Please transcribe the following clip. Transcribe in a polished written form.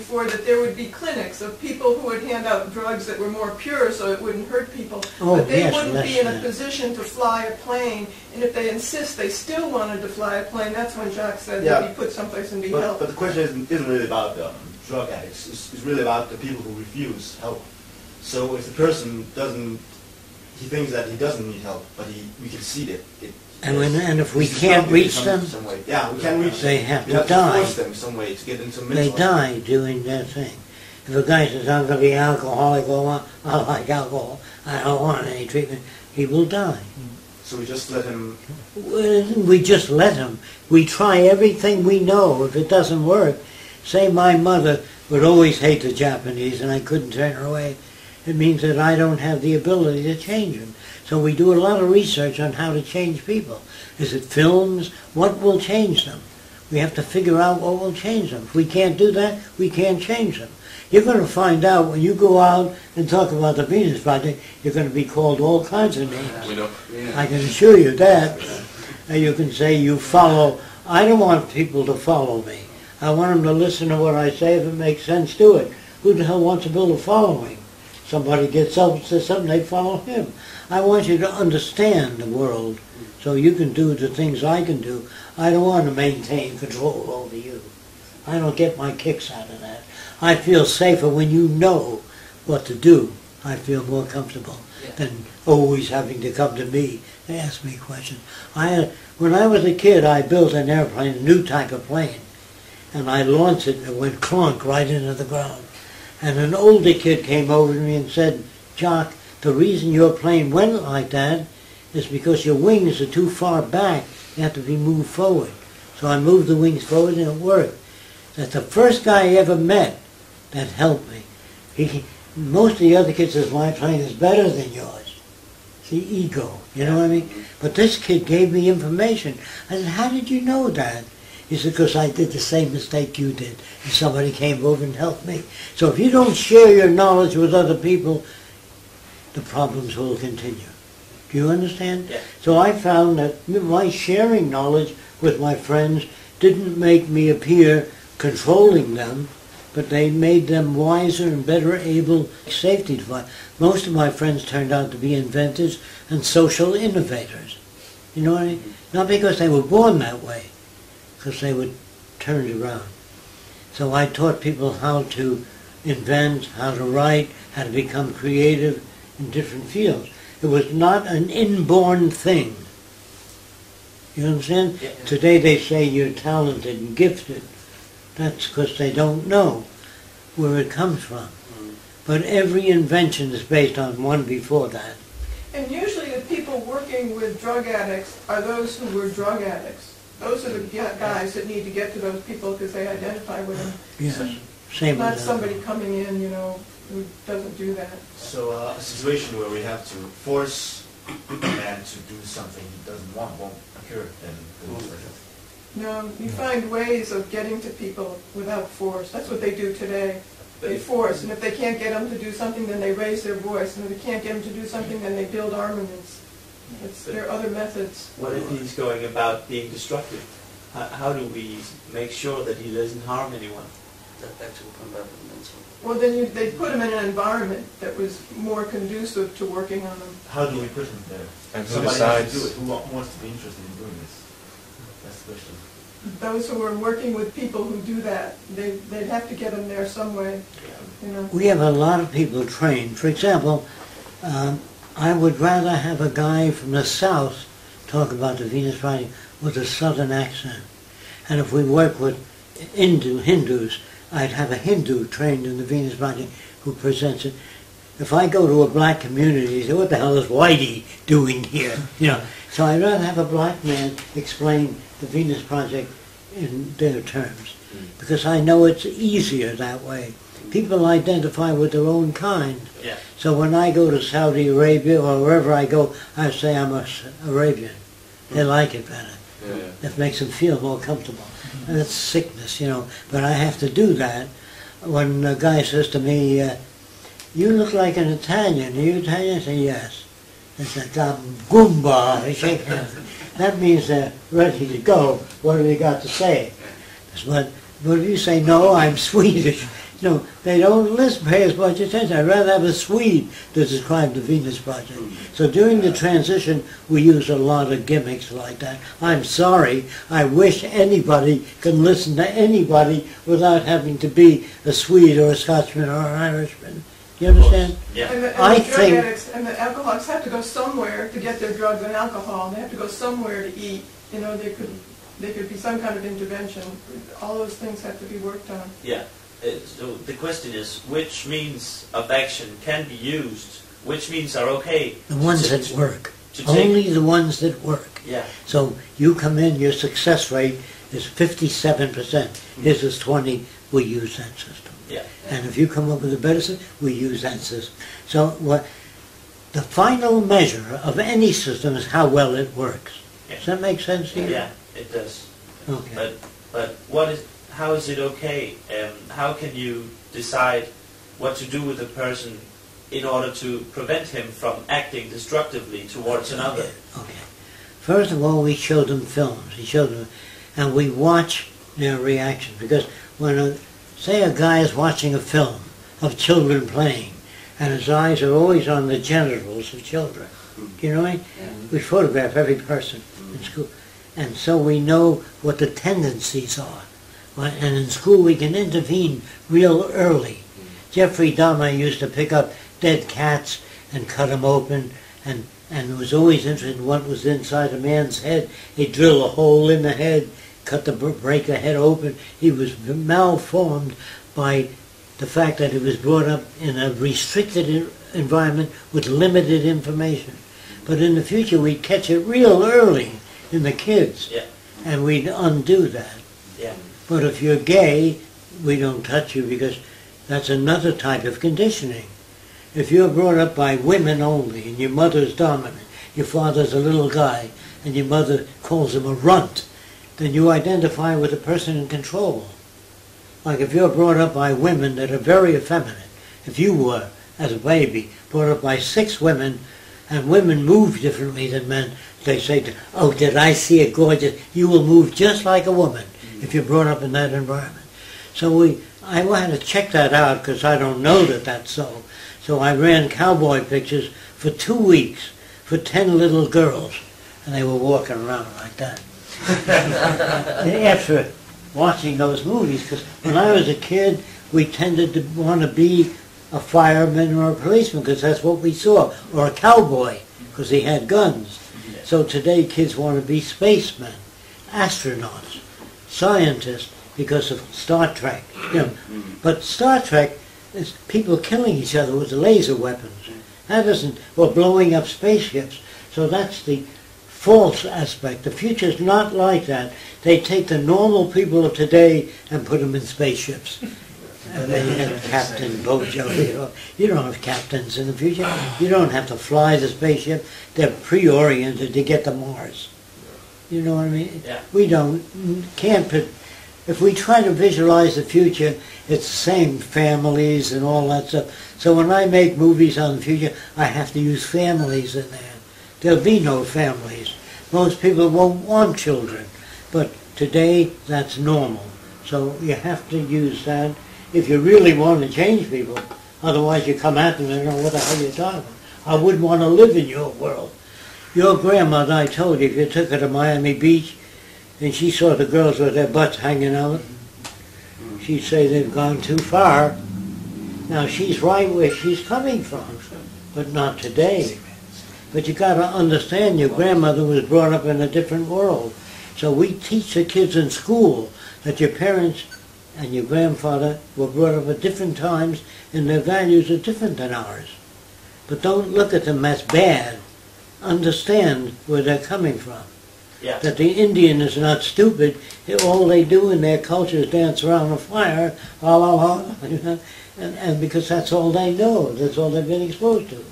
before that there would be clinics of people who would hand out drugs that were more pure so it wouldn't hurt people. But they wouldn't be in a position to fly a plane, and if they insist they still wanted to fly a plane, that's when Jacques said that he put someplace and be helped. But the question isn't really about drug addicts. It's really about the people who refuse help. So if the person doesn't, he thinks that he doesn't need help, but we can see that and if we can't reach them, some way. Yeah, we can reach them. They have to have die. To force them some way to get into mental They die doing their thing. If a guy says, I'm going to be alcoholic, or I like alcohol, I don't want any treatment, he will die. So we just let him... We just let him. We try everything we know. If it doesn't work, say my mother would always hate the Japanese and I couldn't turn her away. It means that I don't have the ability to change them. So we do a lot of research on how to change people. Is it films? What will change them? We have to figure out what will change them. If we can't do that, we can't change them. You're going to find out when you go out and talk about the Venus Project, you're going to be called all kinds of names. I can assure you that. You can say you follow. I don't want people to follow me. I want them to listen to what I say. If it makes sense, do it. Who the hell wants to build a following? Somebody gets up and says something, they follow him. I want you to understand the world so you can do the things I can do. I don't want to maintain control over you. I don't get my kicks out of that. I feel safer when you know what to do. I feel more comfortable than always having to come to me to ask me questions. When I was a kid, I built an airplane, a new type of plane, and I launched it and it went clunk right into the ground. And an older kid came over to me and said, Jock, the reason your plane went like that is because your wings are too far back. You have to be moved forward. So I moved the wings forward and it worked. That's the first guy I ever met that helped me. Most of the other kids says, my plane is better than yours. It's the ego, you know what I mean? But this kid gave me information. I said, how did you know that? He said, because I did the same mistake you did, and somebody came over and helped me. So if you don't share your knowledge with other people, the problems will continue. Do you understand? Yeah. So I found that my sharing knowledge with my friends didn't make me appear controlling them, but they made them wiser and better able safety device. Most of my friends turned out to be inventors and social innovators. You know what I mean? Not because they were born that way, because they were turned around. So I taught people how to invent, how to write, how to become creative in different fields. It was not an inborn thing. You understand? Yeah. Today they say you're talented and gifted. That's because they don't know where it comes from. But every invention is based on one before that. And usually the people working with drug addicts are those who were drug addicts. Those are the guys that need to get to those people because they identify with them. Yes, same Not with somebody coming in, you know, who doesn't do that. So a situation where we have to force a man to do something he doesn't want won't occur then. No, you find ways of getting to people without force. That's what they do today. They force, and if they can't get them to do something, then they raise their voice. And if they can't get them to do something, then they build armaments. There are other methods. What if he's going about being destructive? How do we make sure that he doesn't harm anyone? Well, then they put him in an environment that was more conducive to working on them. How do we put him there? And who Somebody has decides? to do it. Who wants to be interested in doing this? That's the question. Those who are working with people who do that, they'd have to get them there some way. You know. We have a lot of people trained. For example, I would rather have a guy from the South talk about the Venus Project with a Southern accent. And if we work with Hindus, I'd have a Hindu trained in the Venus Project who presents it. If I go to a black community, they say, what the hell is Whitey doing here? You know. So I'd rather have a black man explain the Venus Project in their terms, because I know it's easier that way. People identify with their own kind. Yeah. So when I go to Saudi Arabia or wherever I go, I say I'm Arabian. They like it better. Yeah. It makes them feel more comfortable. And it's sickness, you know. But I have to do that. When a guy says to me, you look like an Italian. Are you Italian? I say, yes. They say, Goomba. They shake hands. That means they're ready to go. What have you got to say? But if you say, no, I'm Swedish, No, they don't pay as much attention. I'd rather have a Swede to describe the Venus Project. So during the transition, we use a lot of gimmicks like that. I'm sorry. I wish anybody can listen to anybody without having to be a Swede or a Scotsman or an Irishman. You understand? Yeah. And the I drug think- addicts and the alcoholics have to go somewhere to get their drugs and alcohol. They have to go somewhere to eat. You know, there could be some kind of intervention. All those things have to be worked on. Yeah. So the question is, which means of action can be used? Which means are okay? The ones to- that work. to take- Only the ones that work. Yeah. So you come in, your success rate is 57%. His is 20. We use that system. Yeah. And if you come up with a better system, we use that system. So the final measure of any system is how well it works. Yeah. Does that make sense to you? Yeah, it does. Okay. But how is it okay? How can you decide what to do with a person in order to prevent him from acting destructively towards another? Okay. First of all, we show them films. And we watch their reaction. Because when say a guy is watching a film of children playing, and his eyes are always on the genitals of children. You know what I mean? Yeah. We photograph every person in school. And so we know what the tendencies are. And in school we can intervene real early. Jeffrey Dahmer used to pick up dead cats and cut them open, and was always interested in what was inside a man's head. He'd drill a hole in the head, break the head open. He was malformed by the fact that he was brought up in a restricted environment with limited information. But in the future we'd catch it real early in the kids, Yeah. and we'd undo that. Yeah. But if you're gay, we don't touch you because that's another type of conditioning. If you're brought up by women only and your mother's dominant, your father's a little guy, and your mother calls him a runt, then you identify with the person in control. Like if you're brought up by women that are very effeminate, if you were, as a baby, brought up by 6 women, and women move differently than men, they say, oh, did I see a gorgeous? You will move just like a woman if you're brought up in that environment. So I had to check that out because I don't know that that's so. So I ran cowboy pictures for 2 weeks for 10 little girls, and they were walking around like that. After watching those movies, because when I was a kid, we tended to want to be a fireman or a policeman because that's what we saw, or a cowboy because he had guns. So today kids want to be spacemen, astronauts, scientists because of Star Trek. You know. But Star Trek is people killing each other with laser weapons. That isn't, or blowing up spaceships. So that's the false aspect. The future's not like that. They take the normal people of today and put them in spaceships. And then you have Captain Bojo. You don't have captains in the future. You don't have to fly the spaceship. They're pre-oriented to get to Mars. You know what I mean? Yeah. We can't put, if we try to visualize the future, it's the same families and all that stuff. So when I make movies on the future, I have to use families in there. There'll be no families. Most people won't want children. But today, that's normal. So you have to use that if you really want to change people. Otherwise you come at them and don't know what the hell you're talking about. I wouldn't want to live in your world. Your grandmother, I told you, if you took her to Miami Beach and she saw the girls with their butts hanging out, she'd say they've gone too far. Now she's right where she's coming from, but not today. But you got to understand your grandmother was brought up in a different world. So we teach the kids in school that your parents and your grandfather were brought up at different times and their values are different than ours. But don't look at them as bad. Understand where they're coming from. Yeah. That the Indian is not stupid. All they do in their culture is dance around a fire, and because that's all they know. That's all they've been exposed to.